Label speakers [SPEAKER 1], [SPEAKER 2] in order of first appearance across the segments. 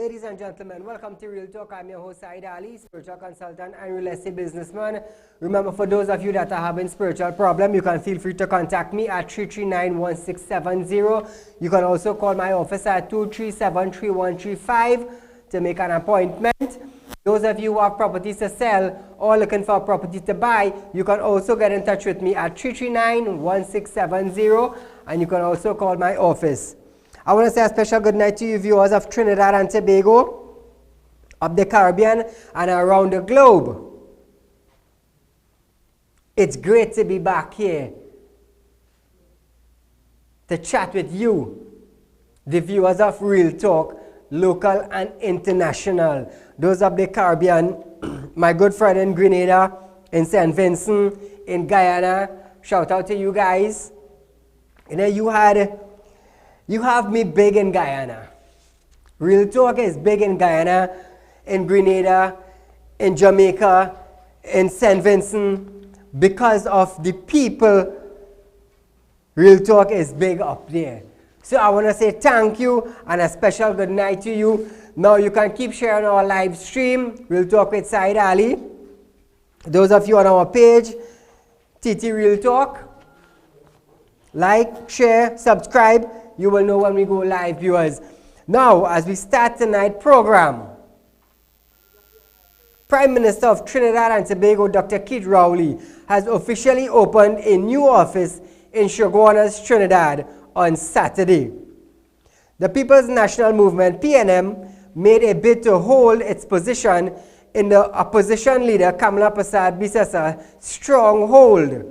[SPEAKER 1] Ladies and gentlemen, welcome to Real Talk. I'm your host, Saieed Ali, spiritual consultant and real estate businessman. Remember, for those of you that are having spiritual problem, you can feel free to contact me at 339-1670. You can also call my office at 237-3135 to make an appointment. Those of you who have properties to sell or looking for a property to buy, you can also get in touch with me at 339-1670, and you can also call my office. I want to say a special good night to you viewers of Trinidad and Tobago, of the Caribbean, and around the globe. It's great to be back here to chat with you, the viewers of Real Talk, local and international. Those of the Caribbean, my good friend in Grenada, in St. Vincent, in Guyana, shout out to you guys. You know, you have me big in Guyana. Real Talk is big in Guyana, in Grenada, in Jamaica, in St. Vincent, because of the people. Real Talk is big up there. So I want to say thank you and a special good night to you. Now you can keep sharing our live stream, Real Talk with Saieed Ali. Those of you on our page, TT Real Talk, like, share, subscribe. You will know when we go live, viewers. Now, as we start tonight's program, Prime Minister of Trinidad and Tobago, Dr. Keith Rowley, has officially opened a new office in Chaguanas, Trinidad on Saturday. The People's National Movement, PNM, made a bid to hold its position in the opposition leader Kamala Prasad Bisasa's stronghold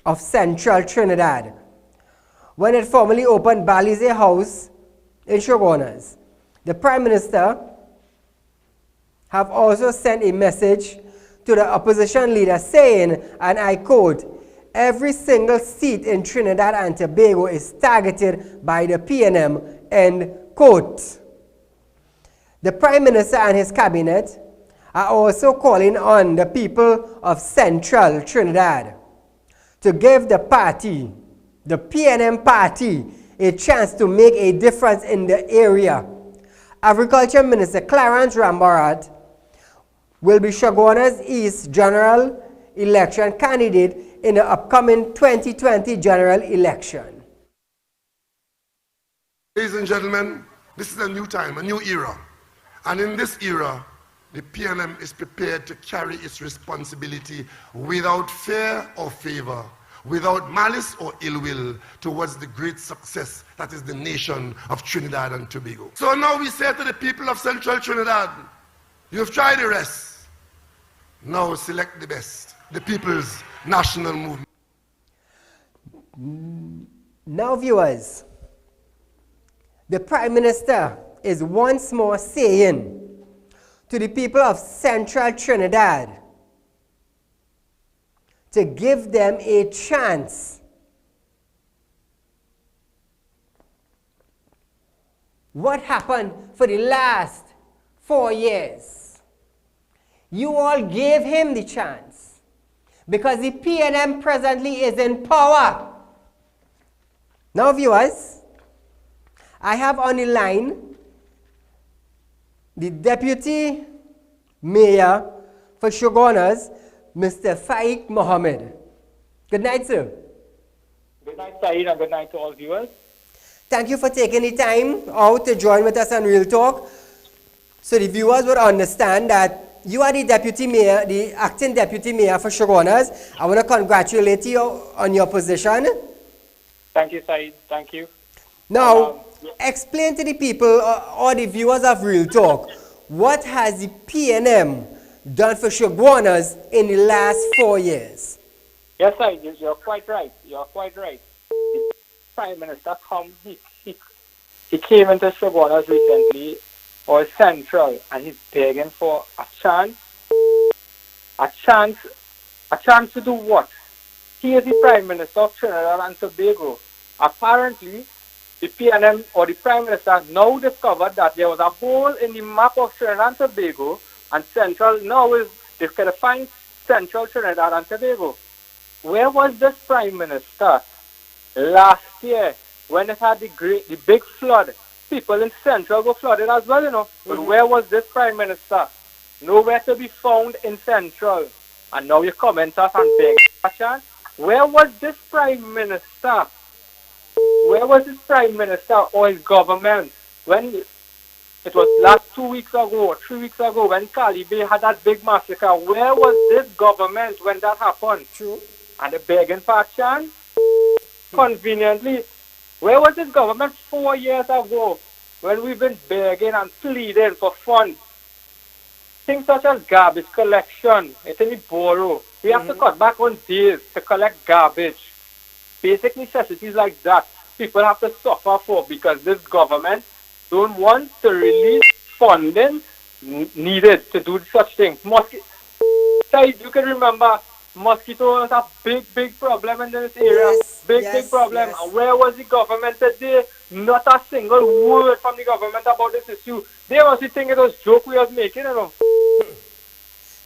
[SPEAKER 1] of central Trinidad, when it formally opened Balize House in Chaguanas. The Prime Minister have also sent a message to the opposition leader saying, and I quote, "Every single seat in Trinidad and Tobago is targeted by the PNM," end quote. The Prime Minister and his cabinet are also calling on the people of central Trinidad to give the party, the PNM party, a chance to make a difference in the area. Agriculture Minister Clarence Rambarat will be Chaguanas East general election candidate in the upcoming 2020 general election.
[SPEAKER 2] Ladies and gentlemen, this is a new time, a new era. And in this era, the PNM is prepared to carry its responsibility without fear or favor, without malice or ill will, towards the great success that is the nation of Trinidad and Tobago. So now we say to the people of Central Trinidad, you have tried the rest. Now select the best, the People's National Movement.
[SPEAKER 1] Now, viewers, the Prime Minister is once more saying to the people of Central Trinidad to give them a chance. What happened for the last 4 years? You all gave him the chance because the PNM presently is in power. Now, viewers, I have on the line the Deputy Mayor for Chaguanas, Mr. Faiq Mohammed. Good night, sir.
[SPEAKER 3] Good night, Saeed, and good night to all viewers.
[SPEAKER 1] Thank you for taking the time out to join with us on Real Talk, so the viewers would understand that you are the Deputy Mayor, the acting Deputy Mayor for Chaguanas. I want to congratulate you on your position.
[SPEAKER 3] Thank you, Saeed. Thank you.
[SPEAKER 1] Now, explain to the people or the viewers of Real Talk, what has the PNM done for Chaguanas in the last 4 years?
[SPEAKER 3] Yes, Saeed, you're quite right. You're quite right. The Prime Minister he came into Chaguanas recently, or Central, and he's begging for a chance to do what? He is the Prime Minister of Trinidad and Tobago. Apparently, the PNM or the Prime Minister now discovered that there was a hole in the map of Trinidad and Tobago, and Central now is, they've got to find Central Trinidad and Tobago. Where was this Prime Minister last year when it had the big flood people in Central were flooded as well, you know. But where was this Prime Minister? Nowhere to be found in Central. And now you comment us and beg a chance. Where was this Prime Minister? Where was his Prime Minister or his government when it was last 2 weeks ago or 3 weeks ago when Calibe had that big massacre? Where was this government when that happened?
[SPEAKER 1] True.
[SPEAKER 3] And the begging for a chance? Conveniently, where was this government 4 years ago when we've been begging and pleading for funds? Things such as garbage collection, it's in the borough. We have to cut back on days to collect garbage. Basic necessities like that, people have to suffer for because this government don't want to release funding needed to do such things. You can remember, mosquito was a big problem in this area.
[SPEAKER 1] Yes,
[SPEAKER 3] Big problem.
[SPEAKER 1] yes.
[SPEAKER 3] And where was the government today? Not a single word from the government about this issue. They must think it was a joke we was making, you know.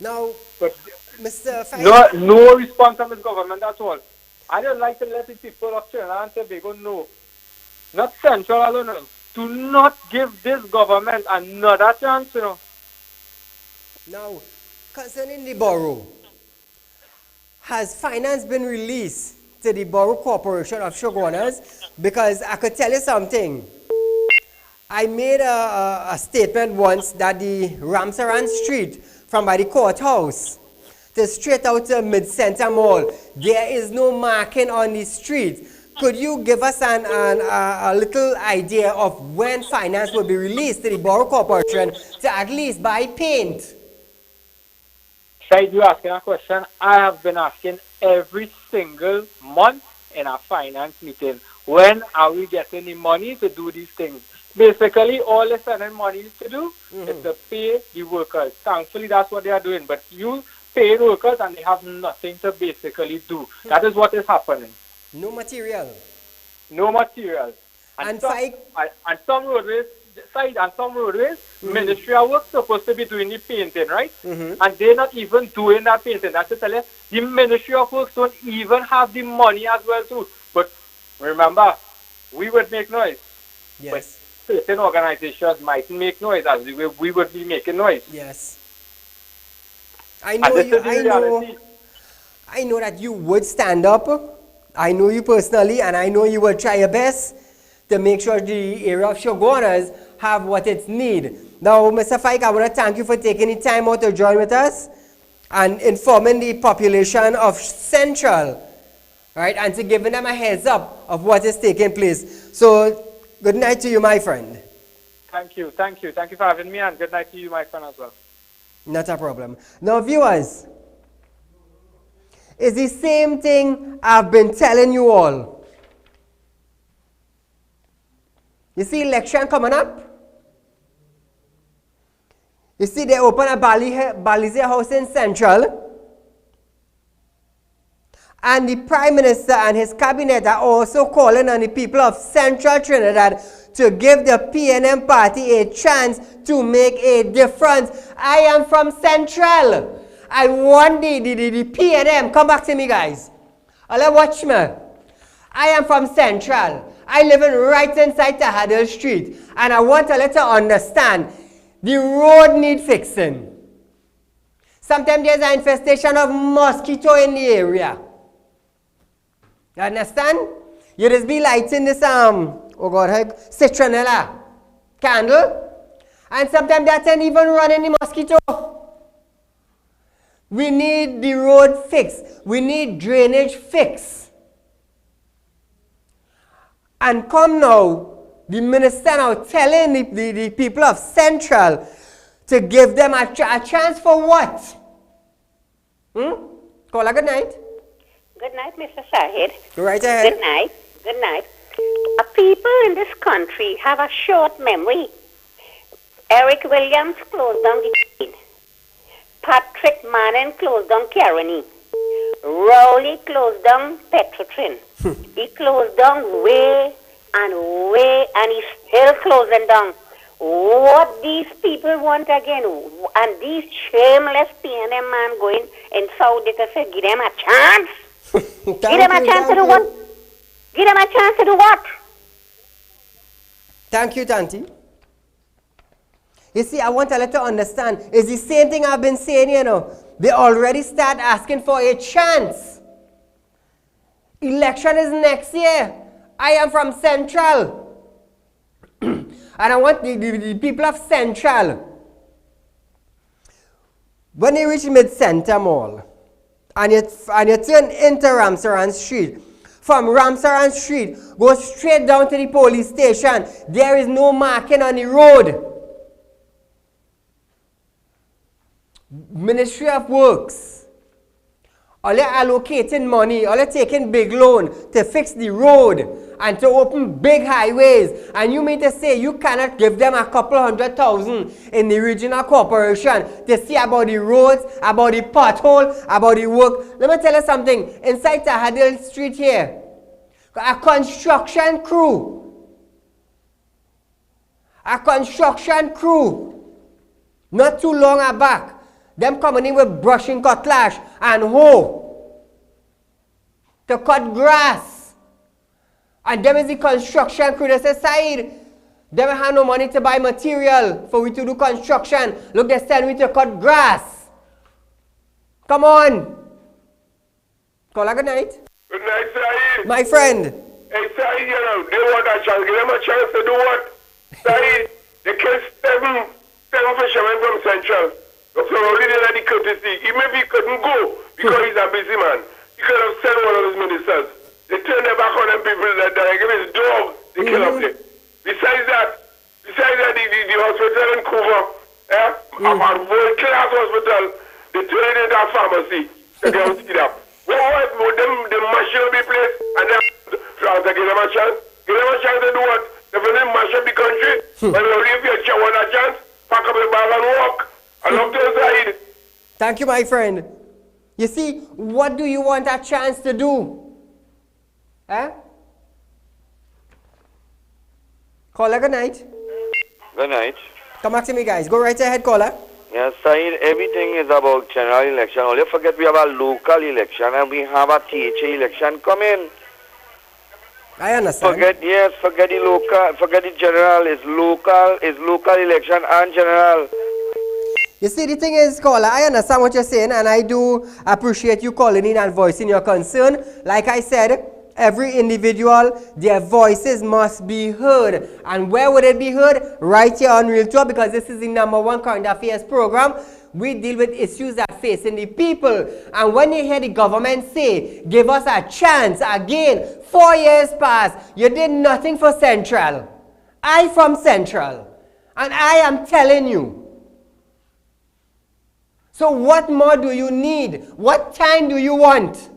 [SPEAKER 1] Now,
[SPEAKER 3] But
[SPEAKER 1] Mr. Faik,
[SPEAKER 3] no response from the government at all. I don't like to let the people of Trinidad and Tobago know. Not Central alone. No. Do not give this government another chance, you know.
[SPEAKER 1] now, concerning the borough, has finance been released to the Borough Corporation of Shoguners? Because I could tell you something. I made a statement once that the Ramsaran Street from by the courthouse to straight out to Mid-Center Mall, there is no marking on the street. Could you give us a little idea of when finance will be released to the Borough Corporation to at least buy paint?
[SPEAKER 3] Said you asking a question I have been asking every single month in our finance meeting. When are we getting the money to do these things? Basically, all they're sending money to do is to pay the workers. Thankfully, that's what they are doing. But you pay workers and they have nothing to basically do. That is what is happening.
[SPEAKER 1] No material.
[SPEAKER 3] No material.
[SPEAKER 1] And
[SPEAKER 3] some roadways, Ministry of Works supposed to be doing the painting, right? And they're not even doing that painting. That's to tell you, the Ministry of Works don't even have the money as well too. But remember, we would make noise.
[SPEAKER 1] Yes.
[SPEAKER 3] But certain organizations might make noise as we would be making noise.
[SPEAKER 1] Yes.
[SPEAKER 3] And this is the reality.
[SPEAKER 1] I know that you would stand up. I know you personally, and I know you will try your best to make sure the area of Shoguners have what it needs. Now, Mr. Faik, I want to thank you for taking the time out to join with us and informing the population of Central, right, and to giving them a heads up of what is taking place. So, good night to you, my friend.
[SPEAKER 3] Thank you for having me, and good night to you, my friend, as well.
[SPEAKER 1] Not a problem. Now, viewers, it's the same thing I've been telling you all. You see election coming up? You see they open a Balize house in Central. And the Prime Minister and his cabinet are also calling on the people of Central Trinidad to give the PNM party a chance to make a difference. I am from Central. I want the PNM. Come back to me, guys. Watch me. I am from Central. I live right inside Tahadil Street. And I want to let you understand, the road need fixing. Sometimes there's an infestation of mosquito in the area. You understand? You just be lighting this, citronella candle. And sometimes that ain't even running the mosquito. We need the road fixed. We need drainage fixed. And come now, the minister now telling the people of Central to give them a chance for what? Call a good night.
[SPEAKER 4] Good night, Mr. Saieed.
[SPEAKER 1] Go right ahead.
[SPEAKER 4] Good night. Good night. People in this country have a short memory. Eric Williams closed down the train. Patrick Manning closed down Caroni. Rowley closed down Petrotrin. He closed down way, and he's still closing down. What these people want again, and these shameless PNM man going in Saudi to say, give them a chance. Give them a chance to do what? Give them a chance to do what?
[SPEAKER 1] Thank you, Tanti. You see, I want to let you understand, it's the same thing I've been saying, you know. They already start asking for a chance. Election is next year. I am from Central. And I want the people of Central, when you reach Mid-Center Mall, and you turn into Ramsaran Street, from Ramsaran Street, go straight down to the police station. There is no marking on the road. Ministry of Works, all you're allocating money, all you're taking big loan to fix the road and to open big highways, and you mean to say you cannot give them a couple $100,000 in the regional corporation to see about the roads, about the pothole, about the work? Let me tell you something. Inside Tahadil Street here, a construction crew, not too long back, them coming in with brushing cutlass and hoe to cut grass. And them is the construction crew. They say, Saeed, they don't have no money to buy material for we to do construction. Look, they send me to cut grass. Come on. Call good night.
[SPEAKER 5] Good night, Saeed.
[SPEAKER 1] My friend.
[SPEAKER 5] Hey, Saeed, you know, they want a chance. Give them a chance to do what? Saeed, they killed seven fishermen from Central. So already they had the courtesy. Even if he couldn't go because he's a busy man, he could have sent one of his ministers. They turned their back on them people that they give his dog, they kill up there. Besides that, the hospital in Cuba, a world-class hospital, they turned it into a pharmacy. They don't see that. What them mash up the place and then France give them a chance? Give them a chance to do what? They will mash up the country. But if you want a chance, pack up the bag and walk. I love to Saeed.
[SPEAKER 1] Thank you, my friend. You see, what do you want a chance to do? Caller, good night.
[SPEAKER 6] Good night.
[SPEAKER 1] Come back to me, guys. Go right ahead, caller.
[SPEAKER 6] Yes, Saeed, everything is about general election. Only forget we have a local election and we have a THA election coming.
[SPEAKER 1] I understand.
[SPEAKER 6] Forget the local, forget the general. It's local election and general.
[SPEAKER 1] You see, the thing is, caller, I understand what you're saying, and I do appreciate you calling in and voicing your concern. Like I said, every individual, their voices must be heard. And where would it be heard? Right here on Real Talk, because this is the #1 current affairs program. We deal with issues that facing the people. And when you hear the government say, give us a chance again, 4 years passed, you did nothing for Central. I from Central. And I am telling you. So what more do you need? What time do you want?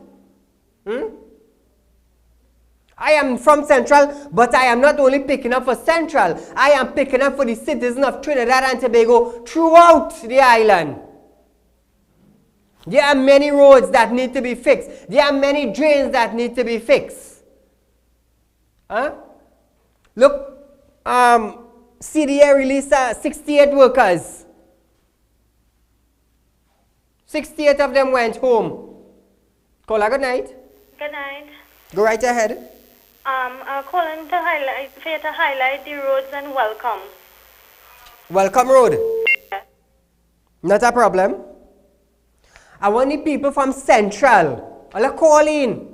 [SPEAKER 1] I am from Central, but I am not only picking up for Central. I am picking up for the citizens of Trinidad and Tobago throughout the island. There are many roads that need to be fixed. There are many drains that need to be fixed. Look, CDA released 68 workers. 68 of them went home. Caller, good night.
[SPEAKER 7] Good night.
[SPEAKER 1] Go right ahead.
[SPEAKER 7] I'm calling to highlight the roads and welcome.
[SPEAKER 1] Welcome Road. Not a problem. I want the people from Central. I'll call in.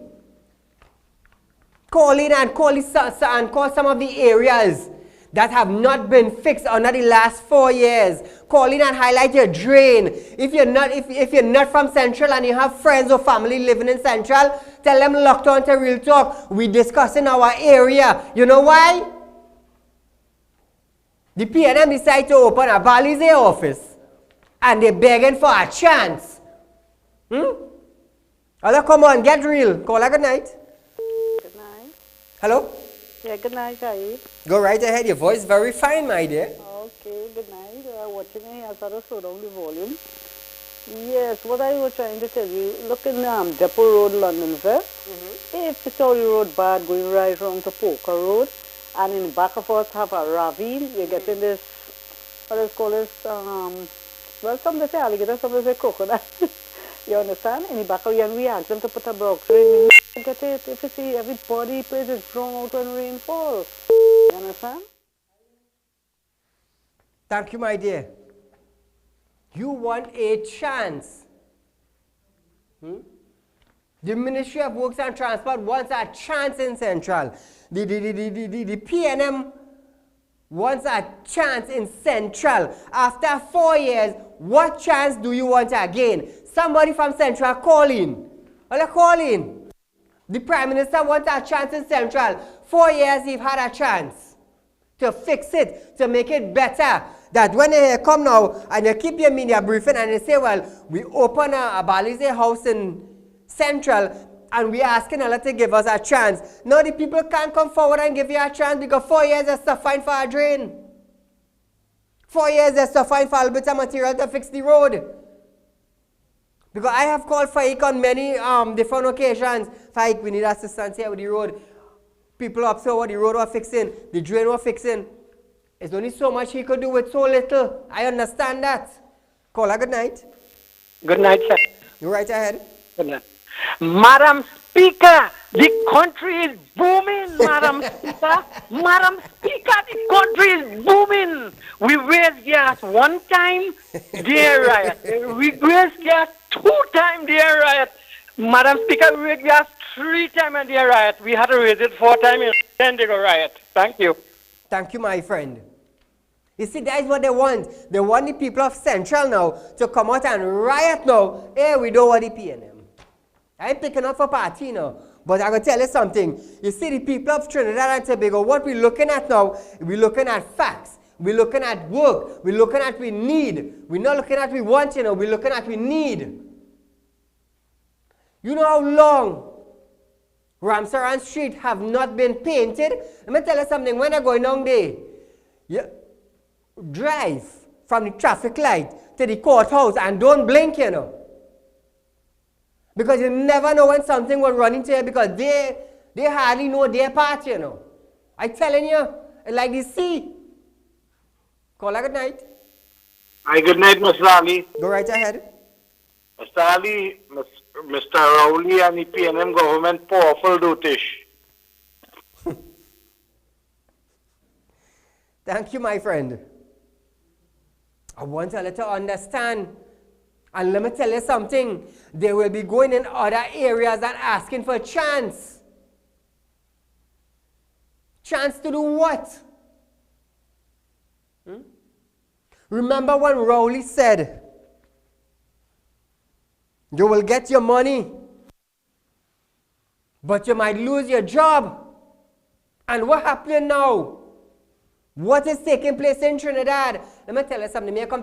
[SPEAKER 1] Call in and call some of the areas that have not been fixed under the last 4 years. Call in and highlight your drain. If you're not from Central and you have friends or family living in Central, tell them locked on to Real Talk. We discussing our area. You know why? The PNM decided to open a Balize office and they're begging for a chance. Hello, come on, get real. Caller, good night.
[SPEAKER 8] Good night.
[SPEAKER 1] Hello?
[SPEAKER 8] Yeah, good night, Saeed.
[SPEAKER 1] Go right ahead. Your voice very fine, my dear.
[SPEAKER 8] Okay, good night. Watching here, I thought I slow down the volume. Yes, what I was trying to tell you, look in Depot Road, London, sir. If the Story Road bad, going right around to Poker Road, and in back of us have a ravine, you're getting this, what is called this, well, some they say alligator, some they say crocodile. You understand? In the back of you, and we ask them to put a box in. You get it. If you see everybody place is drawn out when rain falls. You understand?
[SPEAKER 1] Thank you, my dear. You want a chance. The Ministry of Works and Transport wants a chance in Central. The PNM wants a chance in Central. After 4 years, what chance do you want again? Somebody from Central call in. Well, call in. The Prime Minister wants a chance in Central. 4 years, he's had a chance to fix it, to make it better. That when they come now and you keep your media briefing and they say, well, we open a Balize house in Central and we're asking Allah to give us a chance. Now the people can't come forward and give you a chance because 4 years is sufficient for a drain. 4 years is sufficient for a bit of material to fix the road. Because I have called Faik on many different occasions. Faik, we need assistance here with the road. People up so what the road was fixing, the drain was fixing. There's only so much he could do with so little. I understand that. Caller, good night.
[SPEAKER 3] Good night, sir.
[SPEAKER 1] You're right ahead.
[SPEAKER 3] Good night. Madam Speaker, the country is booming, Madam Speaker. Madam Speaker, the country is booming. We raised gas 1 time, dear riot. We raised gas 2 times, dear riot. Madam Speaker, we raised gas 3 times, and dear riot. We had to raise it 4 times in Sendigo riot. Thank you.
[SPEAKER 1] Thank you, my friend. You see, that is what they want. They want the people of Central now to come out and riot now. Hey, we don't want the PNM. I ain't picking up for party now. But I'm going to tell you something. You see, the people of Trinidad and Tobago, what we're looking at now, we're looking at facts. We're looking at work. We're looking at we need. We're not looking at we want, you know. We're looking at we need. You know how long Ramsaran Street have not been painted? Let me tell you something. When I'm going down there, you drive from the traffic light to the courthouse and don't blink, you know. Because you never know when something will run into you because they hardly know their part, you know. I'm telling you, it's like the sea. Call a good night.
[SPEAKER 5] Hi, good night, Mr. Ali.
[SPEAKER 1] Go right ahead.
[SPEAKER 5] Mr. Ali, Mr. Rowley and the PNM government powerful dotish.
[SPEAKER 1] Thank you, my friend. I want you to understand. And let me tell you something. They will be going in other areas and asking for a chance. Chance to do what? Remember when Rowley said, you will get your money, but you might lose your job. And what happened now? What is taking place in Trinidad? Let me tell you something. I come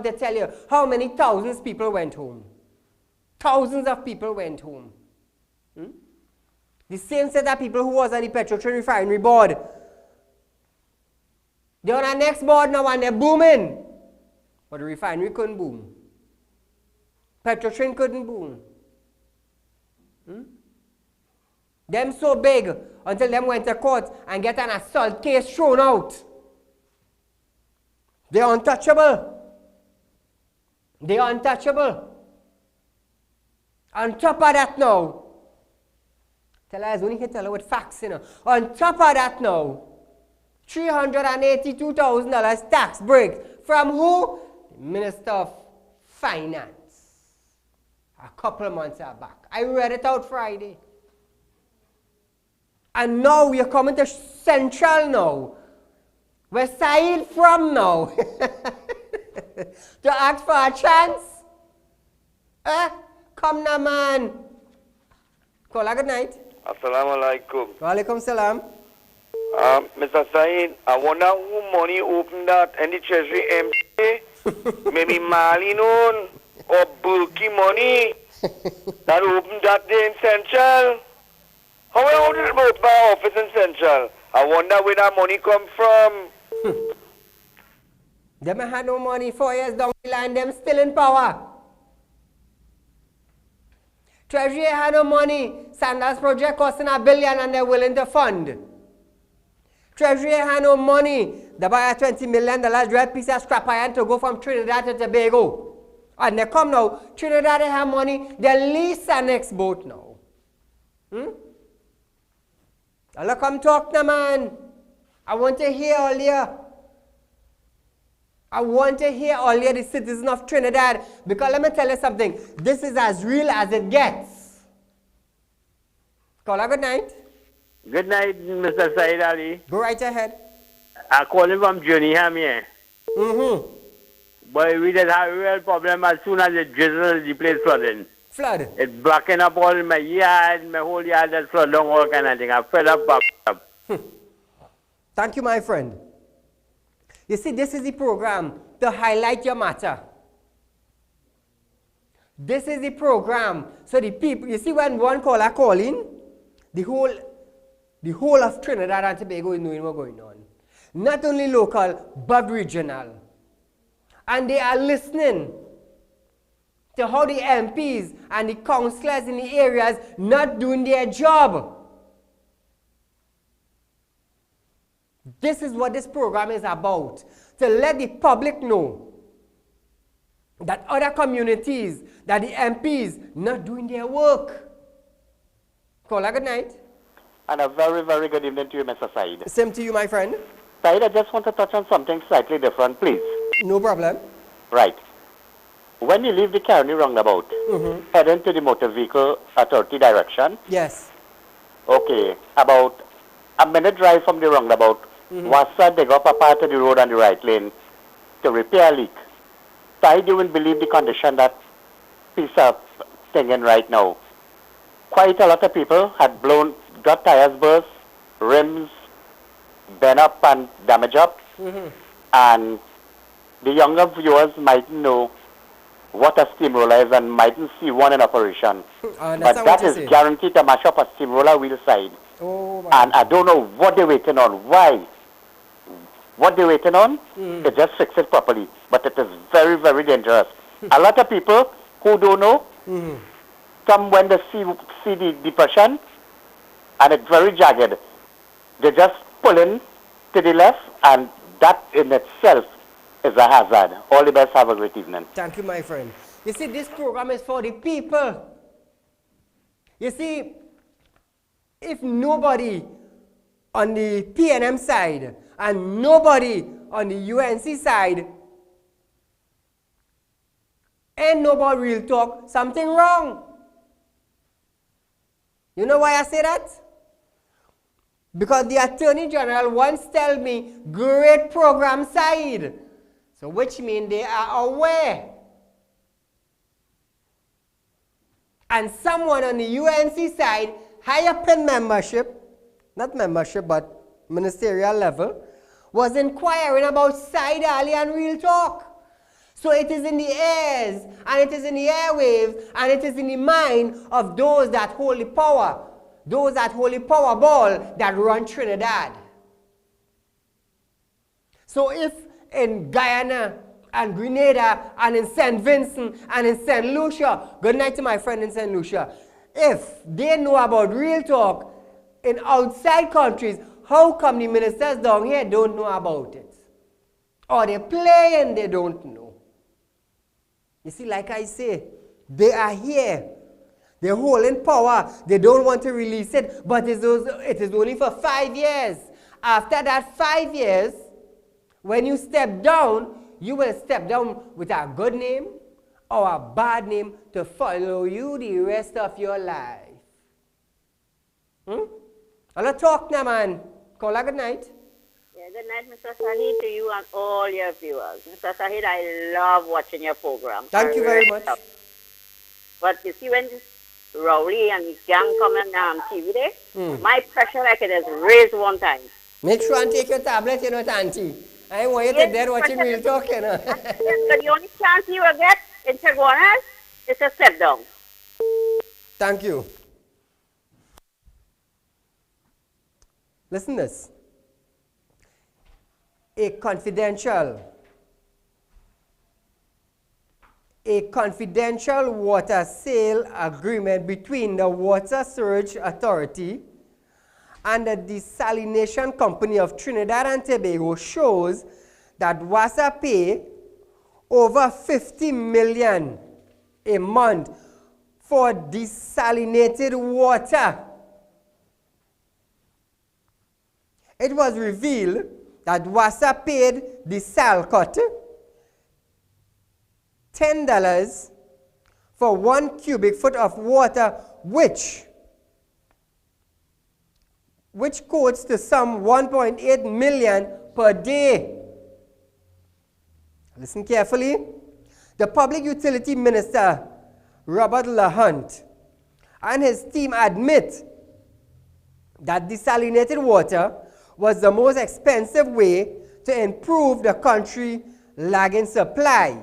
[SPEAKER 1] to tell you how many thousands of people went home. Thousands of people went home. The same set of people who was on the Petrotrin refinery board. They're on our next board now and they're booming. But the refinery couldn't boom. Petrotrin couldn't boom. Them so big until them went to court and get an assault case thrown out. They're untouchable. They're untouchable. On top of that now, tell us only can tell her with facts, you know. On top of that now, $382,000 tax break from who? The Minister of Finance. A couple of months back. I read it out Friday. And now we are coming to Central now. Where Saieed from now? To ask for a chance? Come now, man. Call a good night.
[SPEAKER 6] Assalamu alaikum.
[SPEAKER 1] Wa alaikum salam.
[SPEAKER 6] Mr. Saeed, I wonder who money opened that and the treasury empty. Maybe Malinon or Burki money that opened that day in Central. How did it open my office in Central? I wonder where that money come from.
[SPEAKER 1] Them had no money 4 years down the line, them still in power. Treasury had no money. Sandals project costing $1 billion and they're willing to fund. Treasury had no money. They buy a $20 million red piece of scrap iron to go from Trinidad to Tobago. And they come now, Trinidad they have money, they lease an next boat now. Allah come talk now, man. I want to hear all you. I want to hear all you the citizens of Trinidad, because let me tell you something. This is as real as it gets. Caller, good night.
[SPEAKER 9] Good night, Mr. Saieed Ali.
[SPEAKER 1] Go right ahead.
[SPEAKER 9] I call him from Journeyham here. But we just have a real problem as soon as it drizzles, the place flooding.
[SPEAKER 1] Flood.
[SPEAKER 9] It's blocking up all my yard, my whole yard just flood down, all kind of thing. I'm fed up.
[SPEAKER 1] Thank you, my friend. You see, this is the program to highlight your matter. This is the program. So the people, you see, when one caller call in, the whole of Trinidad and Tobago is knowing what's going on. Not only local, but regional. And they are listening to how the MPs and the councillors in the areas not doing their job. This is what this program is about, to let the public know that other communities, that the MPs not doing their work. Caller, good night.
[SPEAKER 10] And a very, very good evening to you, Mr. Saeed.
[SPEAKER 1] Same to you, my friend.
[SPEAKER 10] Saeed, I just want to touch on something slightly different, please.
[SPEAKER 1] No problem.
[SPEAKER 10] Right. When you leave the Carney roundabout, heading to the Motor Vehicle Authority direction,
[SPEAKER 1] yes.
[SPEAKER 10] Okay, about a minute drive from the roundabout, Wassa dig up a part of the road on the right lane to repair a leak. Saeed, you wouldn't believe the condition that piece of thing in right now. Quite a lot of people had got tires burst, rims bent up and damaged up, and the younger viewers might know what a steamroller is and mightn't see one in operation. But that is guaranteed to mash up a steamroller wheel side.
[SPEAKER 1] Oh,
[SPEAKER 10] and I don't know what they're waiting on. Why? What they're waiting on? To just fix it properly. But it is very, very dangerous. A lot of people who don't know, come when they see the depression, and it's very jagged. They just pull in to the left, and that in itself is a hazard. All the best. Have a great evening.
[SPEAKER 1] Thank you, my friend. You see, this program is for the people. You see, if nobody on the PNM side and nobody on the UNC side ain't nobody real talk, something wrong. You know why I say that? Because the Attorney General once told me, great program side. So which means they are aware. And someone on the UNC side, high up in membership, not membership, but ministerial level, was inquiring about Saieed Ali and Real Talk. So it is in the airs, and it is in the airwaves, and it is in the mind of those that hold the power, those that hold the power ball that run Trinidad. So if in Guyana and Grenada and in St. Vincent and in St. Lucia, good night to my friend in St. Lucia, if they know about Real Talk in outside countries, how come the ministers down here don't know about it? Or they play and they don't know. You see, like I say, they are here. They're holding power. They don't want to release it, but it is only for 5 years. After that 5 years, when you step down, you will step down with a good name or a bad name to follow you the rest of your life. I'll talk now, man. Call her good night.
[SPEAKER 4] Yeah, good night, Mr. Saeed, to you and all your viewers. Mr. Saeed, I love watching your program.
[SPEAKER 1] Thank you very much.
[SPEAKER 4] But you see, when this Rowley and his gang come on TV there, my pressure like it is raised one time.
[SPEAKER 1] Make sure and take your tablet, you know, Auntie. I want you to there watching Real Talk, you know.
[SPEAKER 4] The only chance you will get in Chaguanas is a step down.
[SPEAKER 1] Thank you. Listen this. A confidential water sale agreement between the Water Surge Authority and the Desalination Company of Trinidad and Tobago shows that WASA pay over $50 million a month for desalinated water. It was revealed that WASA paid the Salcott $10 for 1 cubic foot of water, which quotes to some 1.8 million per day. Listen carefully. The Public Utility Minister, Robert LaHunt, and his team admit that desalinated water was the most expensive way to improve the country's lagging supply.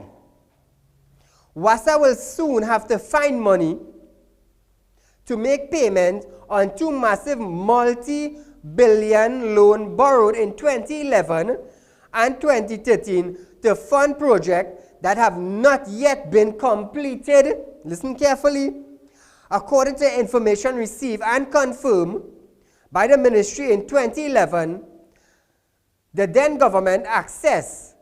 [SPEAKER 1] WASA will soon have to find money to make payment on 2 massive multi-billion loans borrowed in 2011 and 2013 to fund projects that have not yet been completed. Listen carefully. According to information received and confirmed by the ministry in 2011, the then government accessed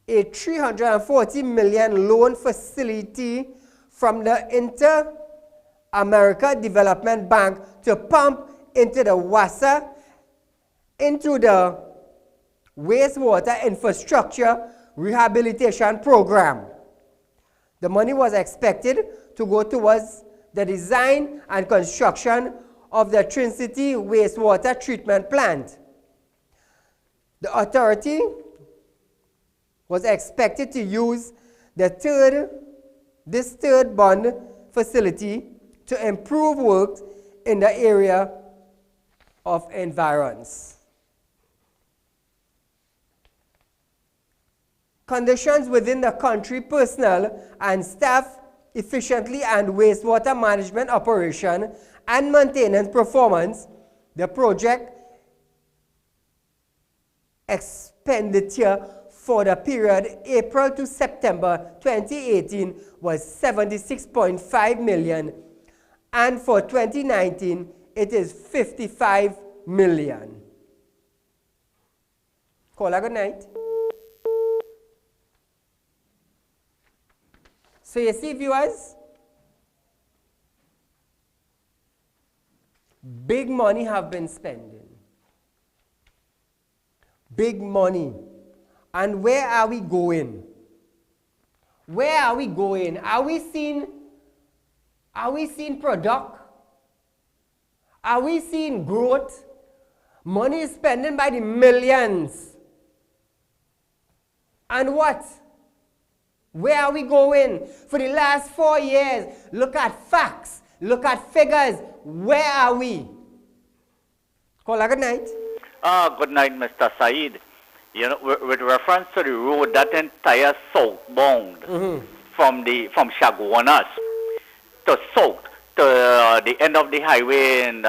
[SPEAKER 1] a $340 million loan facility from the Inter-America Development Bank to pump into the WASA, into the wastewater infrastructure rehabilitation program. The money was expected to go towards the design and construction of the Trinidad wastewater treatment plant. The authority was expected to use this third bond facility to improve work in the area of environs. Conditions within the country, personnel and staff efficiently and wastewater management operation and maintenance performance. The project expenditure for the period April to September 2018 was $76.5 million, and for 2019 it is $55 million. Call a good night. So you see, viewers, big money have been spending. Big money. And where are we going? Where are we going? Are we seeing product? Are we seeing growth? Money is spending by the millions. And what? Where are we going? For the last 4 years, look at facts, look at figures. Where are we? Caller, good night.
[SPEAKER 9] Good night, Mr. Saeed. You know, with reference to the road, that entire southbound from Chaguanas to south to the end of the highway and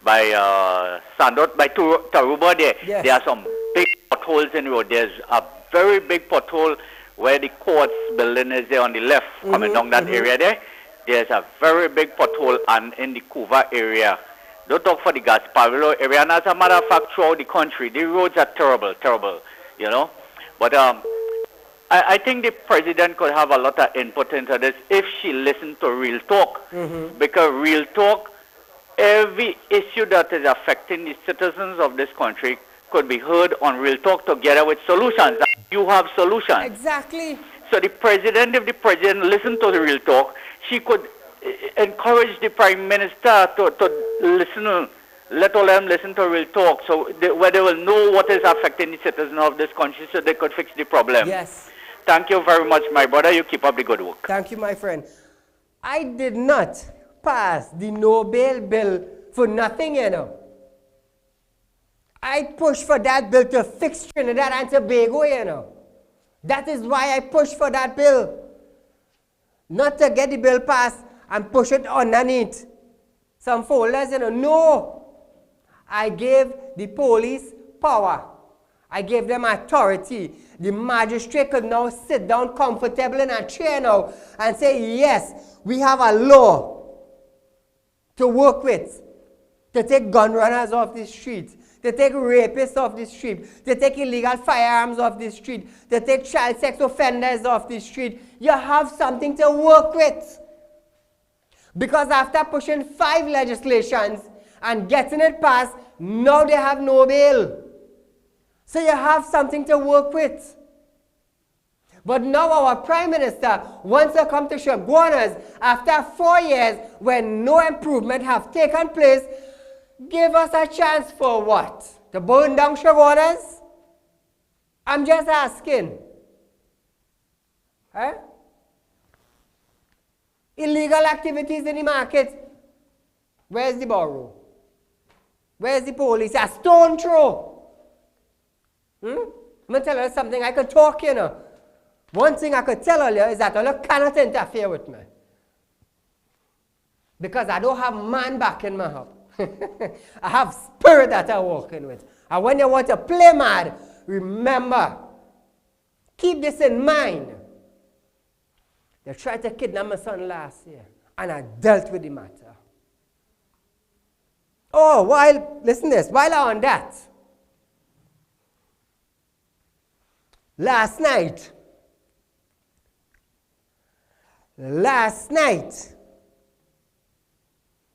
[SPEAKER 9] by Sandot, by Taruba there, yes. There are some big potholes in the road. There's a very big pothole where the courts building is there on the left, coming down that area there. There's a very big pothole, and in the Cuva area. Don't talk for the Gasparilla area, and as a matter of fact, throughout the country, the roads are terrible, you know. But I think the president could have a lot of input into this if she listened to Real Talk. Because Real Talk, every issue that is affecting the citizens of this country could be heard on Real Talk together with solutions. You have solutions.
[SPEAKER 1] Exactly.
[SPEAKER 9] So the president, if the president listened to the Real Talk, she could encourage the prime minister to listen, let all them listen to Real Talk, so where they will know what is affecting the citizens of this country, so they could fix the problem.
[SPEAKER 1] Yes.
[SPEAKER 9] Thank you very much, my brother. You keep up the good work.
[SPEAKER 1] Thank you, my friend. I did not pass the no bail bill for nothing, you know. I pushed for that bill to fix Trinidad and Tobago, you know. That is why I pushed for that bill. Not to get the bill passed and push it underneath some folders, you know. No. I gave the police power. I gave them authority. The magistrate could now sit down comfortable in a chair now and say, yes, we have a law to work with, to take gun runners off the street, to take rapists off the street, to take illegal firearms off the street, to take child sex offenders off the street. You have something to work with. Because after pushing 5 legislations and getting it passed, now they have no bail. So you have something to work with. But now our Prime Minister wants to come to Chaguanas after 4 years when no improvement have taken place. Give us a chance for what? To burn down Chaguanas? I'm just asking. Huh? Illegal activities in the market. Where's the borough? Where's the police? A stone throw. I'm going to tell you something. I could talk, you know. One thing I could tell you is that you cannot interfere with me. Because I don't have man back in my hub. I have spirit that I'm working with. And when you want to play mad, remember, keep this in mind. They tried to kidnap my son last year, and I dealt with the matter. Oh, listen to this, while I'm on that, last night,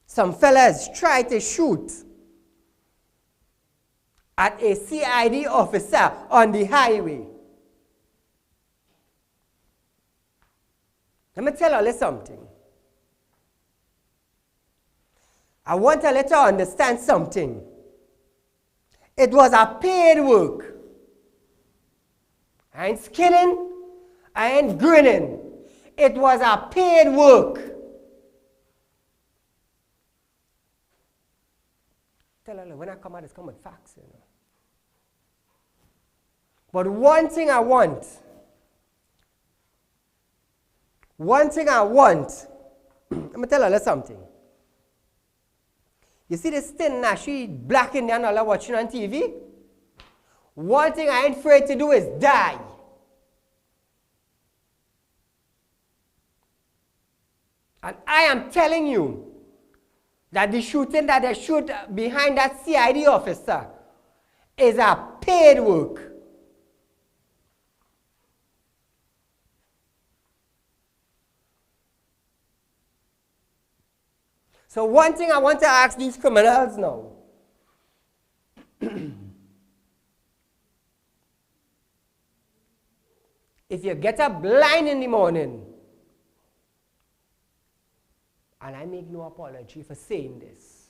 [SPEAKER 1] some fellas tried to shoot at a CID officer on the highway. Let me tell you something. I want to let you understand something. It was a paid work. I ain't skidding, I ain't grinning. It was a paid work. Tell you, when I come out, it's come with facts, you know. But one thing I want, let me tell you something. You see this thing now, she black Indian all watching on TV? One thing I ain't afraid to do is die. And I am telling you that the shooting that they shoot behind that CID officer is a paid work. So one thing I want to ask these criminals now. If you get up blind in the morning, and I make no apology for saying this,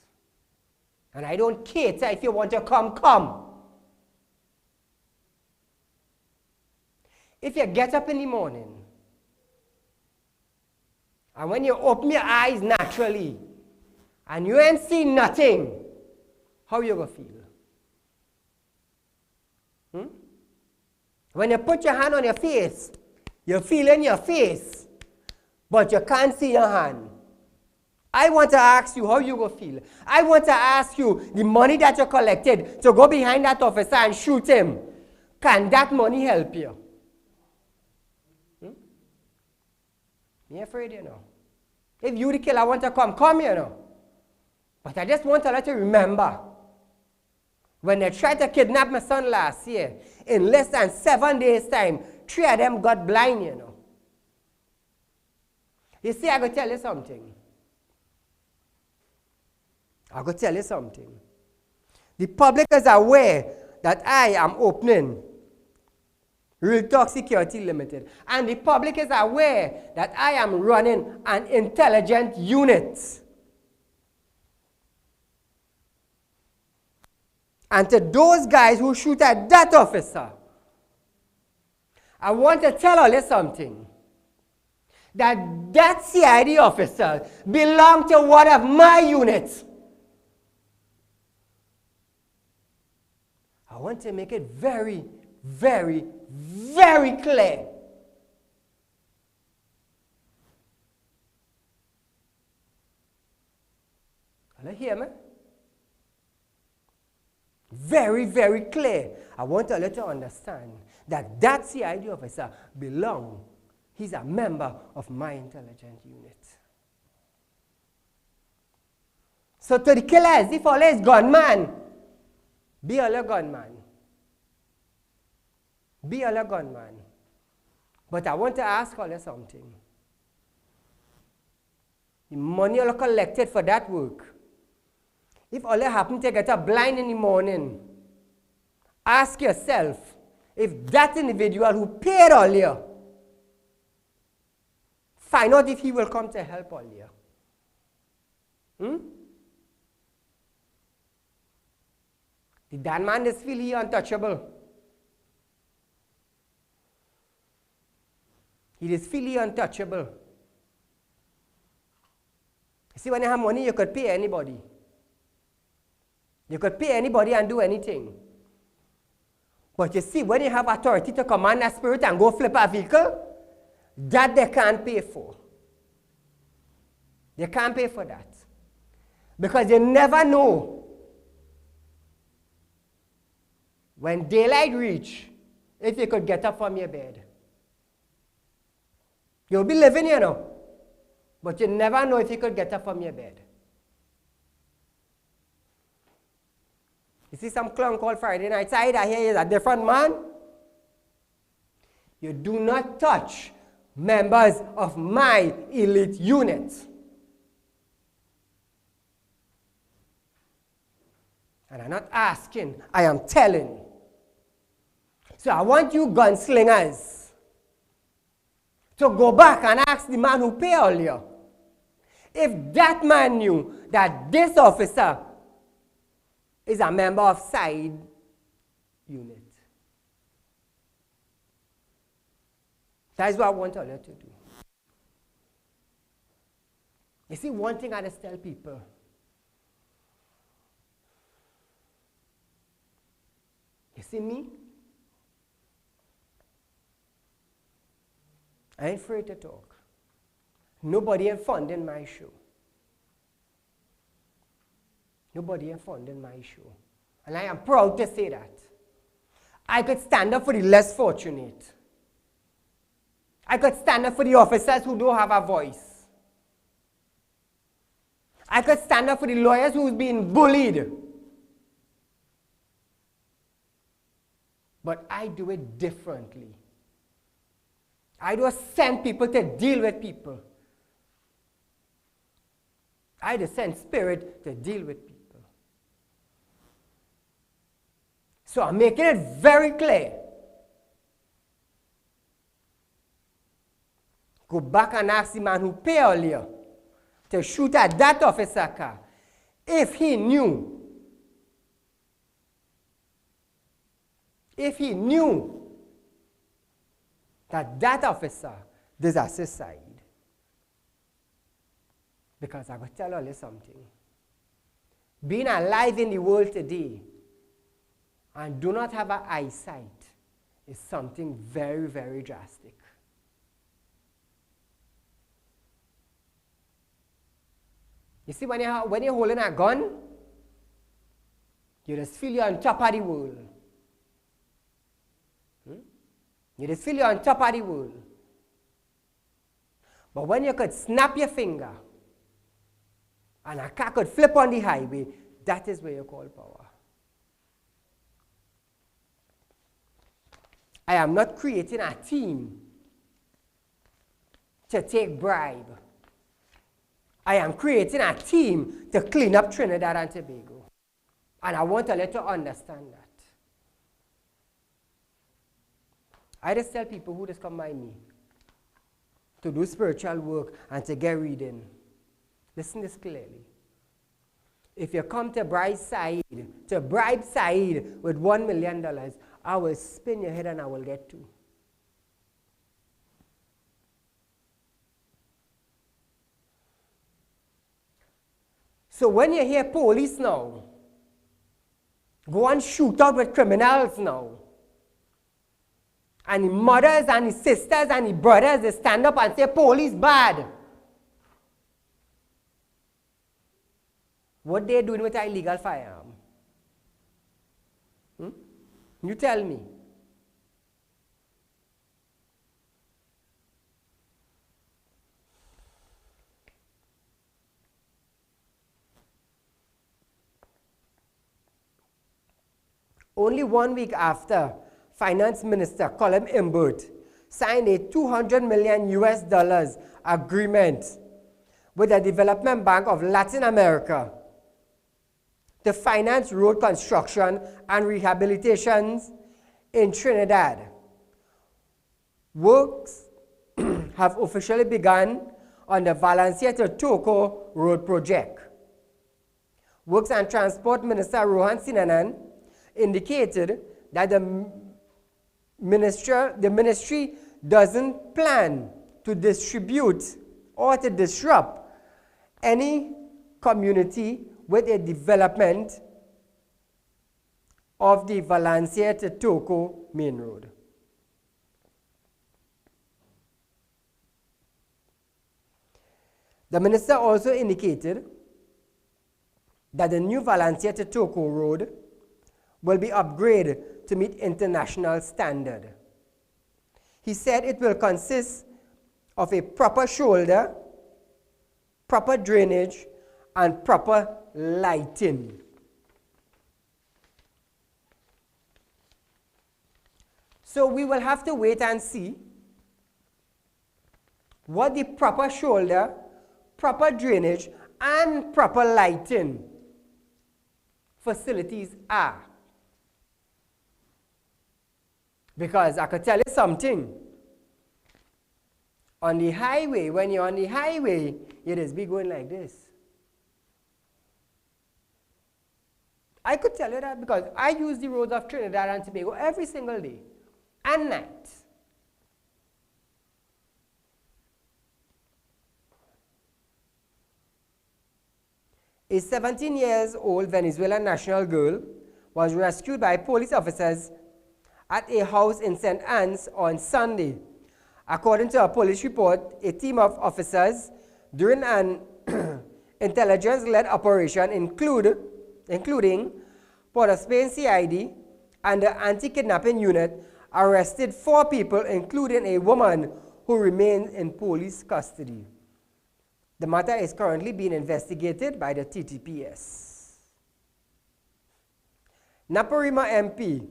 [SPEAKER 1] and I don't cater if you want to come. If you get up in the morning, and when you open your eyes naturally, and you ain't seen nothing, how you gonna feel? When you put your hand on your face, you feel in your face, but you can't see your hand. I want to ask you how you gonna feel. I want to ask you, the money that you collected to go behind that officer and shoot him, can that money help you? You're afraid, you know. If you the killer want to come, you know. But I just want to let you remember, when they tried to kidnap my son last year, in less than 7 days' time, 3 of them got blind, you know. You see, I'm going to tell you something. The public is aware that I am opening Real Talk Security Limited. And the public is aware that I am running an intelligent unit. And to those guys who shoot at that officer, I want to tell you something. That CID officer belonged to one of my units. I want to make it very, very, very clear. Can you hear me? Very, very clear. I want to let you understand that CID officer he's a member of my intelligence unit. So to the killers, if all is gunman, be all a gunman. Be all a gunman. But I want to ask all you something. The money you collected for that work, if all you happen to get up blind in the morning, ask yourself if that individual who paid all you Find out if he will come to help all you. That man is feel he untouchable. He is feel he untouchable. You see, when you have money, you could pay anybody. You could pay anybody and do anything. But you see, when you have authority to command a spirit and go flip a vehicle, that they can't pay for. They can't pay for that. Because you never know when daylight reach if you could get up from your bed. You'll be living, you know, but you never know if you could get up from your bed. You see some clown called Friday Night Saieed, I hear is a different man. You do not touch members of my elite unit. And I'm not asking, I am telling. So I want you gunslingers to go back and ask the man who paid all you if that man knew that this officer is a member of Saieed unit. That is what I want all you to do. You see, one thing I just tell people, you see me? I ain't afraid to talk. Nobody ain't funding my show. Nobody ain't funding my show. And I am proud to say that. I could stand up for the less fortunate. I could stand up for the officers who don't have a voice. I could stand up for the lawyers who's being bullied. But I do it differently. I don't send people to deal with people. I just send spirit to deal with people. So I'm making it very clear. Go back and ask the man who paid earlier to shoot at that officer car if he knew that that officer does assist Saieed. Because I will tell you something. Being alive in the world today and do not have an eyesight is something very, very drastic. You see, when you're holding a gun, you just feel you're on top of the world. You just feel you're on top of the world. But when you could snap your finger and a car could flip on the highway, that is where you call power. I am not creating a team to take bribe. I am creating a team to clean up Trinidad and Tobago. And I want to let you understand that. I just tell people who just come by me to do spiritual work and to get reading. Listen this clearly. If you come to bribe Saieed with $1 million, I will spin your head and I will get two. So when you hear police now, go and shoot out with criminals now, and the mothers and the sisters and the brothers, they stand up and say, police bad. What they doing with an illegal firearm? You tell me. Only 1 week after, Finance Minister Colin Imbert signed a $200 million agreement with the Development Bank of Latin America to finance road construction and rehabilitations in Trinidad. Works have officially begun on the Valencia to Toco road project. Works and Transport Minister Rohan Sinanan indicated that the ministry doesn't plan to distribute or to disrupt any community with a development of the Valencia to Toco main road. The minister also indicated that the new Valencia to Toco road will be upgraded to meet international standard. He said it will consist of a proper shoulder, proper drainage, and proper lighting. So we will have to wait and see what the proper shoulder, proper drainage, and proper lighting facilities are. Because I could tell you something. On the highway, when you're on the highway, you just be going like this. I could tell you that because I use the roads of Trinidad and Tobago every single day and night. A 17-year-old Venezuelan national girl was rescued by police officers at a house in St. Anne's on Sunday. According to a police report, a team of officers during an intelligence-led operation including Port of Spain CID and the anti-kidnapping unit arrested 4 people, including a woman who remains in police custody. The matter is currently being investigated by the TTPS. Naparima MP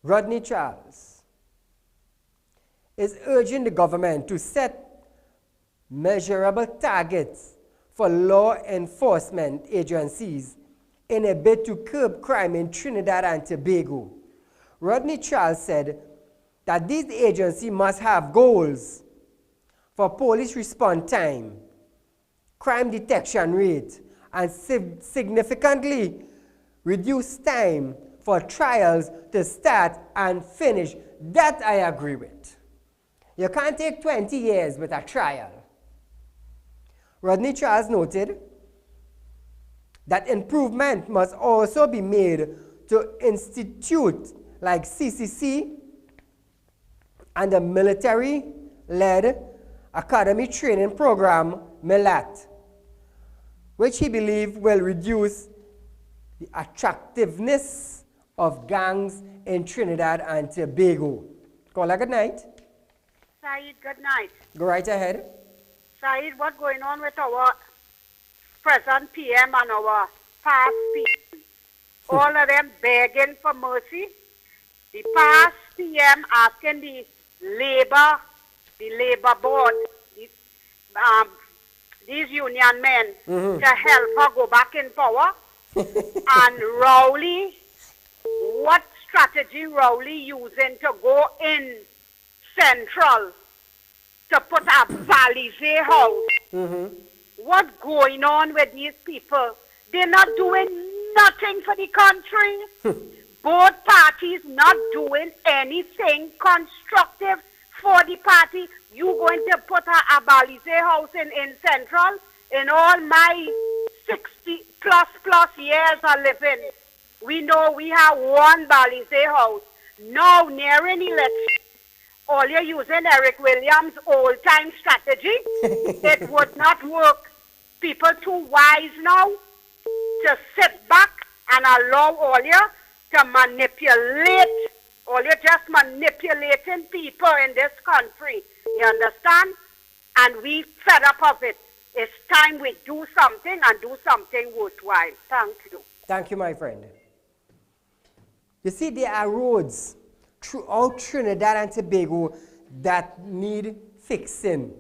[SPEAKER 1] Rodney Charles is urging the government to set measurable targets for law enforcement agencies in a bid to curb crime in Trinidad and Tobago. Rodney Charles said that these agencies must have goals for police response time, crime detection rate, and significantly reduce time for trials to start and finish. That I agree with. You can't take 20 years with a trial. Rodney Charles noted that improvement must also be made to institute like CCC and the military-led academy training program, MILAT, which he believes will reduce the attractiveness of gangs in Trinidad and Tobago. Caller, good night.
[SPEAKER 11] Saeed, good night.
[SPEAKER 1] Go right ahead.
[SPEAKER 11] Saeed, what's going on with our present PM and our past PM? All of them begging for mercy. The past PM asking the labor board, these union men, to help her go back in power. And Rowley, what strategy Rowley using to go in Central to put a Balize house? What's going on with these people? They're not doing nothing for the country. Both parties not doing anything constructive for the party. You going to put a Balize house in Central? In all my 60 plus years of living, we know we have one Balize house. Now, near an election, all you're using Eric Williams' old-time strategy. It would not work. People too wise now to sit back and allow all you to manipulate. All you're just manipulating people in this country. You understand? And we fed up of it. It's time we do something and do something worthwhile. Thank you.
[SPEAKER 1] Thank you, my friend. You see, there are roads throughout Trinidad and Tobago that need fixing.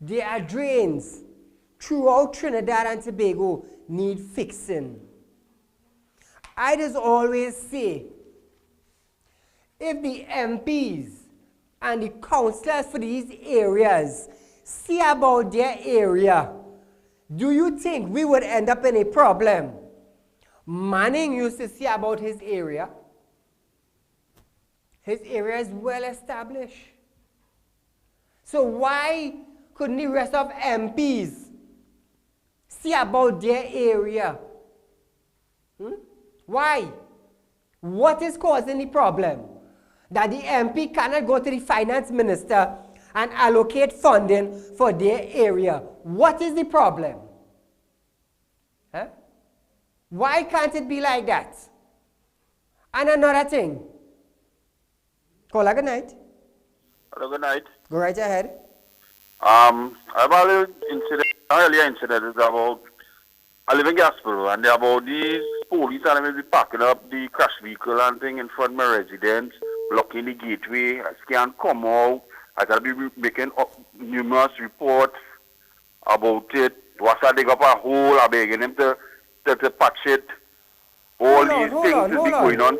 [SPEAKER 1] There are drains throughout Trinidad and Tobago need fixing. I just always say if the MPs and the councillors for these areas see about their area, do you think we would end up in a problem? Manning used to see about his area. His area is well established. So why couldn't the rest of MPs see about their area? Why? What is causing the problem? That the MP cannot go to the finance minister and allocate funding for their area. What is the problem? Huh? Why can't it be like that? And another thing. Caller, good night.
[SPEAKER 12] Hello, good night.
[SPEAKER 1] Go right ahead.
[SPEAKER 12] I have a incident, earlier incident is about, I live in Gaspereau, and they're about these police and they be packing up the crash vehicle and thing in front of my residence, blocking the gateway. I can't come out. I gotta be making up numerous reports about it. Once I dig up a hole, I'm begging him to patch it. All these things is going on.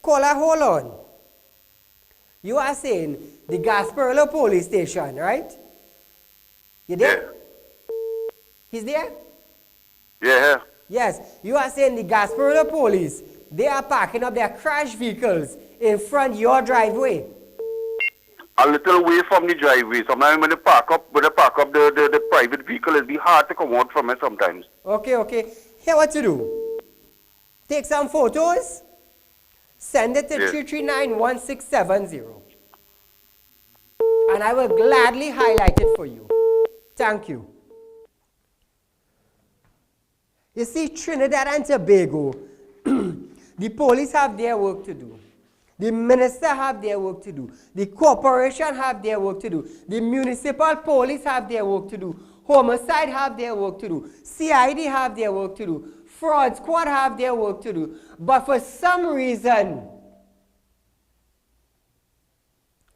[SPEAKER 1] Caller, hold on. You are saying the Gaspereau police station, right? You there?
[SPEAKER 12] Yeah.
[SPEAKER 1] He's there?
[SPEAKER 12] Yeah.
[SPEAKER 1] Yes. You are saying the Gaspereau police, they are parking up their crash vehicles in front of your driveway.
[SPEAKER 12] A little way from the driveway. Sometimes when they park up the private vehicle, it'll be hard to come out from it sometimes.
[SPEAKER 1] Okay. Here what to do. Take some photos. Send it to 339-1670. And I will gladly highlight it for you. Thank you. You see, Trinidad and Tobago, the police have their work to do. The minister have their work to do. The corporation have their work to do. The municipal police have their work to do. Homicide have their work to do. CID have their work to do. Fraud squad have their work to do. But for some reason,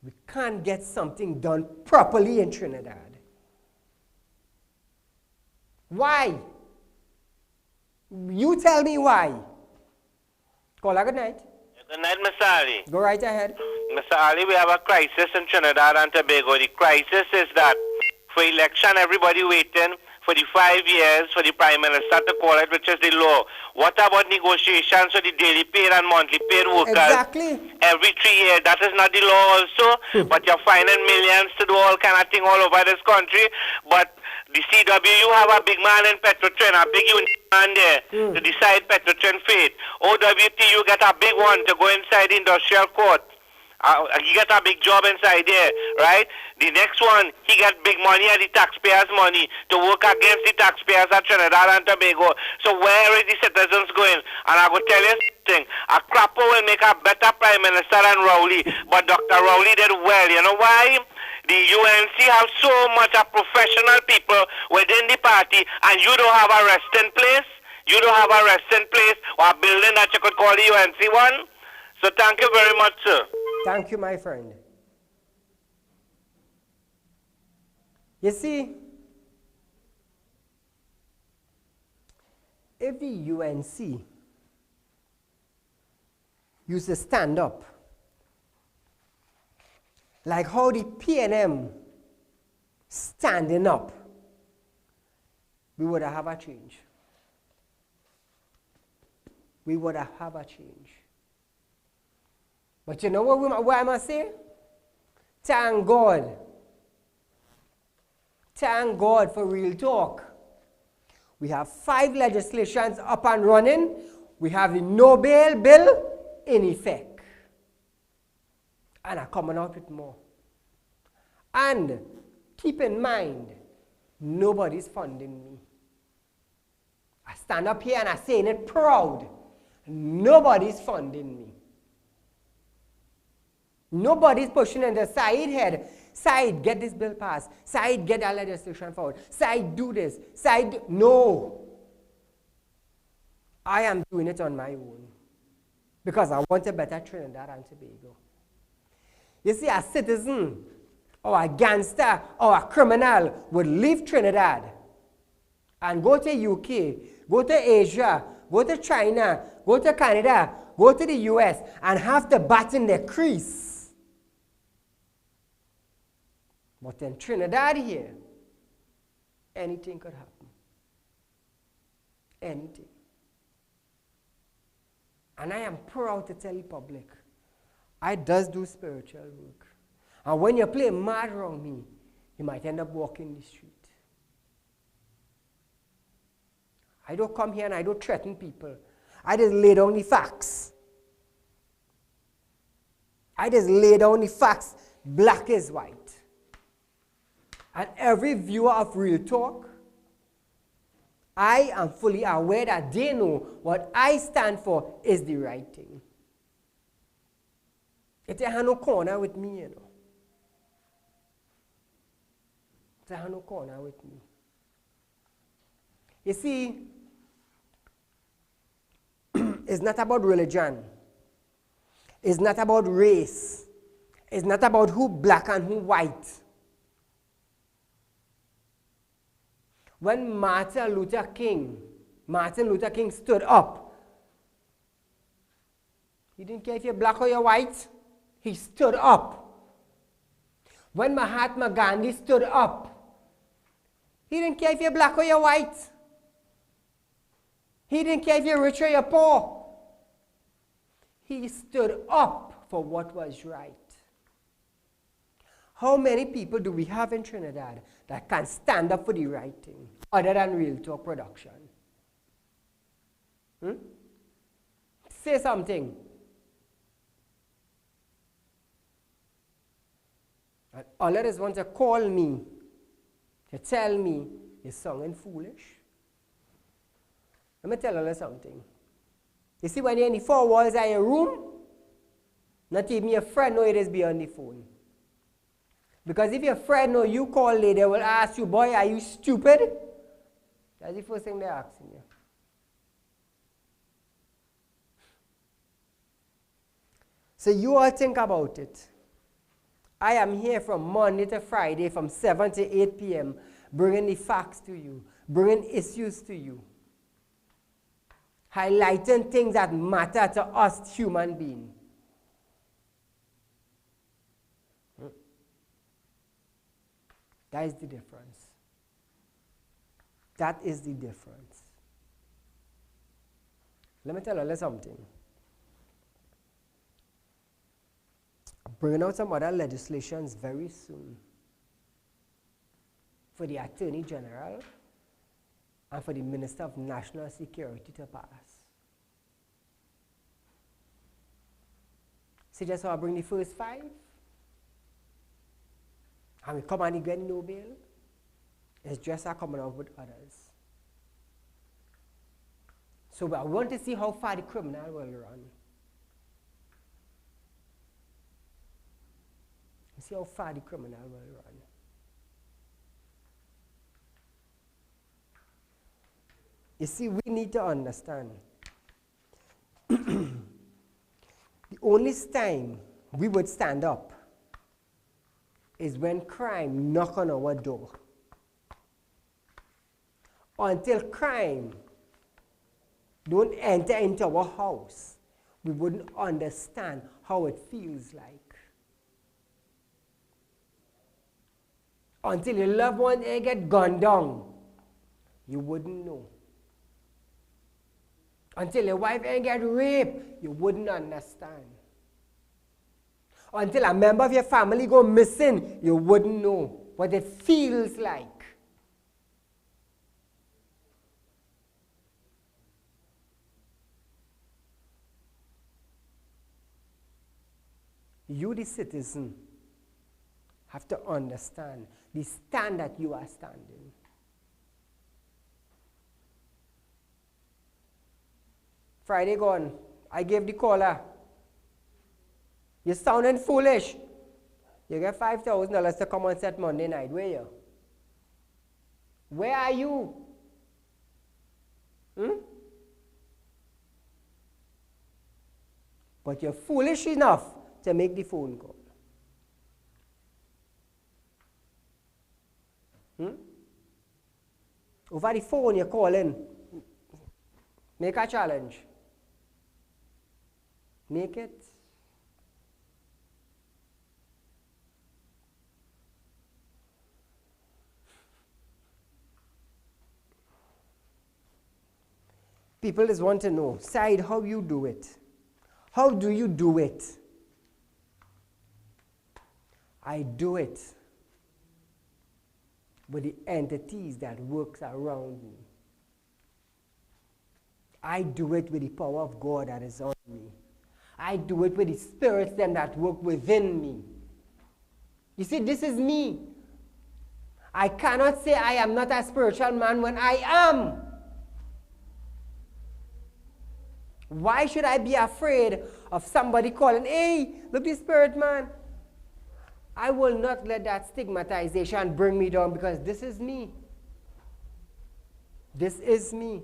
[SPEAKER 1] we can't get something done properly in Trinidad. Why? You tell me why. Caller, good night.
[SPEAKER 13] Good night, Mr. Ali.
[SPEAKER 1] Go right ahead.
[SPEAKER 13] Mr. Ali, we have a crisis in Trinidad and Tobago. The crisis is that for election, everybody waiting for the 5 years for the Prime Minister to call it, which is the law. What about negotiations for the daily paid and monthly paid workers?
[SPEAKER 1] Exactly.
[SPEAKER 13] Every 3 years. That is not the law also. But you're finding millions to do all kind of thing all over this country. But the CWU have a big man in Petrotrin, a big union man there to decide Petrotrin fate. OWTU get a big one to go inside the industrial court. He get a big job inside there, right? The next one, he get big money and the taxpayers' money to work against the taxpayers at Trinidad and Tobago. So where is the citizens going? And I will tell you something. A crapper will make a better Prime Minister than Rowley. But Dr. Rowley did well. You know why? The UNC have so much of professional people within the party, and you don't have a resting place. You don't have a resting place or a building that you could call the UNC one. So thank you very much, sir.
[SPEAKER 1] Thank you, my friend. You see, if the UNC used to stand up, like how the PNM standing up, we would have a change. We would have a change. But you know what I must say? Thank God. Thank God for real talk. We have 5 legislations up and running. We have the no bail bill in effect. And I'm coming out with more. And keep in mind, nobody's funding me. I stand up here and I'm saying it proud. Nobody's funding me. Nobody's pushing in the Saieed head. Saieed, get this bill passed. Saieed, get that legislation forward. Saieed, do this. Saieed, no. I am doing it on my own. Because I want a better Trinidad and Tobago. You see, a citizen, or a gangster, or a criminal would leave Trinidad and go to UK, go to Asia, go to China, go to Canada, go to the US, and have to bat in their crease. But in Trinidad here, anything could happen. Anything. And I am proud to tell the public, I does do spiritual work. And when you play mad around me, you might end up walking the street. I don't come here and I don't threaten people. I just lay down the facts. I just lay down the facts, black is white. And every viewer of Real Talk, I am fully aware that they know what I stand for is the right thing. It ain't no corner with me, you know. It ain't no corner with me. You see, it's not about religion. It's not about race. It's not about who black and who white. When Martin Luther King stood up, he didn't care if you're black or you're white. He stood up. When Mahatma Gandhi stood up, he didn't care if you're black or you're white. He didn't care if you're rich or you're poor. He stood up for what was right. How many people do we have in Trinidad that can stand up for the right thing, other than Real Talk production? Say something. And all others want to call me to tell me you're sounding foolish. Let me tell you something. You see, when you're in the four walls of your room, not even your friend know it is beyond the phone. Because if your friend know you call it, they will ask you, boy, are you stupid? That's the first thing they're asking you. So you all think about it. I am here from Monday to Friday from 7 to 8 p.m. bringing the facts to you, bringing issues to you, highlighting things that matter to us human beings. That is the difference. That is the difference. Let me tell you something. Bringing out some other legislations very soon for the Attorney General and for the Minister of National Security to pass. See just how I bring the first 5? And we come and get no bail. It's just like coming out with others. So I want to see how far the criminal will run. See how far the criminal will run. You see, we need to understand. The only time we would stand up is when crime knock on our door. Until crime don't enter into our house, we wouldn't understand how it feels like. Until your loved one get gunned down, you wouldn't know. Until your wife get raped, you wouldn't understand. Until a member of your family go missing, you wouldn't know what it feels like. You, the citizen, have to understand the stand that you are standing. Friday gone, I gave the caller. You're sounding foolish. You get $5,000 to come on set Monday night. Where are you? Where are you? But you're foolish enough to make the phone call. Over the phone you're calling. Make a challenge. Make it. People just want to know, Saieed, how you do it. How do you do it? I do it with the entities that works around me. I do it with the power of God that is on me. I do it with the spirits them that work within me. You see, this is me. I cannot say I am not a spiritual man when I am. Why should I be afraid of somebody calling, hey, look this spirit man? I will not let that stigmatization bring me down because this is me. This is me.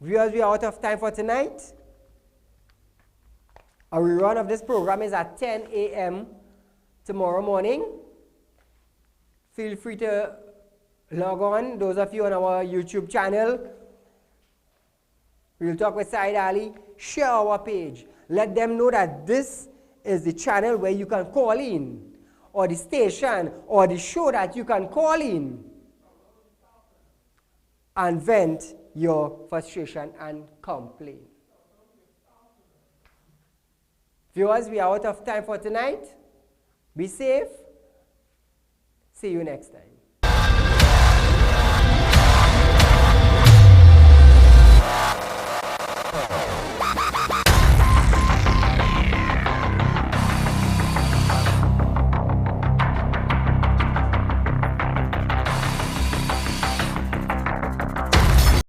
[SPEAKER 1] Viewers, we are out of time for tonight. A rerun of this program is at 10 a.m. tomorrow morning. Feel free to log on, those of you on our YouTube channel. Real Talk with Saieed Ali. Share our page. Let them know that this is the channel where you can call in, or the station, or the show that you can call in and vent your frustration and complaint. Viewers, we are out of time for tonight. Be safe. See you next time.